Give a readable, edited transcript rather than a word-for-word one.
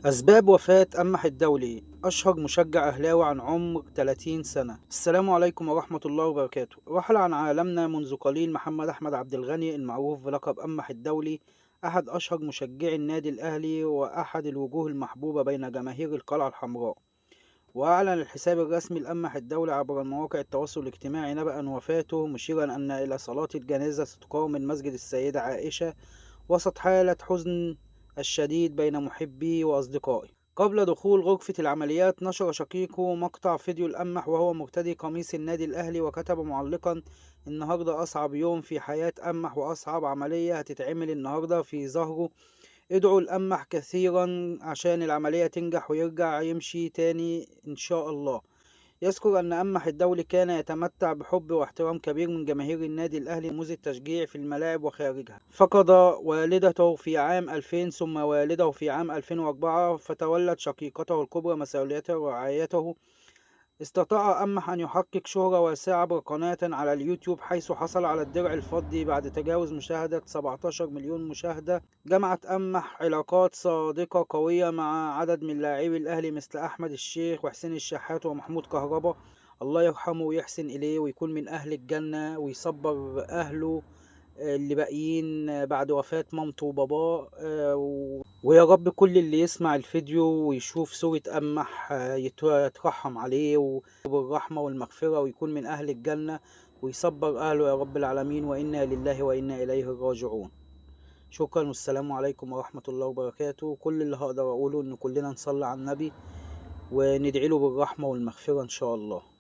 أسباب وفاة أمح الدولي أشهر مشجع أهلاوي عن عمر 30 سنة. السلام عليكم ورحمة الله وبركاته. رحل عن عالمنا منذ قليل محمد أحمد عبد الغني المعروف بلقب أمح الدولي، أحد أشهر مشجعي النادي الأهلي وأحد الوجوه المحبوبة بين جماهير القلعة الحمراء. وأعلن الحساب الرسمي لأمح الدولي عبر مواقع التواصل الاجتماعي نبأ وفاته، مشيرا أن إلى صلاة الجنازة ستقام من مسجد السيدة عائشة وسط حالة حزن الشديد بين محبيه وأصدقائه. قبل دخول غرفة العمليات نشر شقيقه مقطع فيديو الأمح وهو مرتدي قميص النادي الأهلي، وكتب معلقا: النهاردة أصعب يوم في حياة أمح وأصعب عملية هتتعمل النهاردة في ظهره. ادعوا الأمح كثيرا عشان العملية تنجح ويرجع يمشي تاني إن شاء الله. يذكر أن أمح الدولي كان يتمتع بحب واحترام كبير من جماهير النادي الأهلي منذ التشجيع في الملاعب وخارجها. فقد والدته في عام 2000 ثم والده في عام 2004، فتولت شقيقته الكبرى مسؤوليته ورعايته. استطاع أمح أن يحقق شهرة واسعة عبر قناة على اليوتيوب، حيث حصل على الدرع الفضي بعد تجاوز مشاهدة 17 مليون مشاهدة. جمعت أمح علاقات صادقة قوية مع عدد من لاعبي الأهلي مثل أحمد الشيخ وحسين الشحات ومحمود كهربا. الله يرحمه ويحسن إليه ويكون من أهل الجنة ويصبر أهله اللي باقيين بعد وفاة مامته وباباه. ويا رب كل اللي يسمع الفيديو ويشوف صورة أمح يترحم عليه وبالرحمة والمغفرة ويكون من أهل الجنة ويصبر أهله يا رب العالمين، وإنا لله وإنا إليه راجعون. شكرا والسلام عليكم ورحمة الله وبركاته. كل اللي هقدر أقوله إن كلنا نصلي على النبي وندعي له بالرحمة والمغفرة إن شاء الله.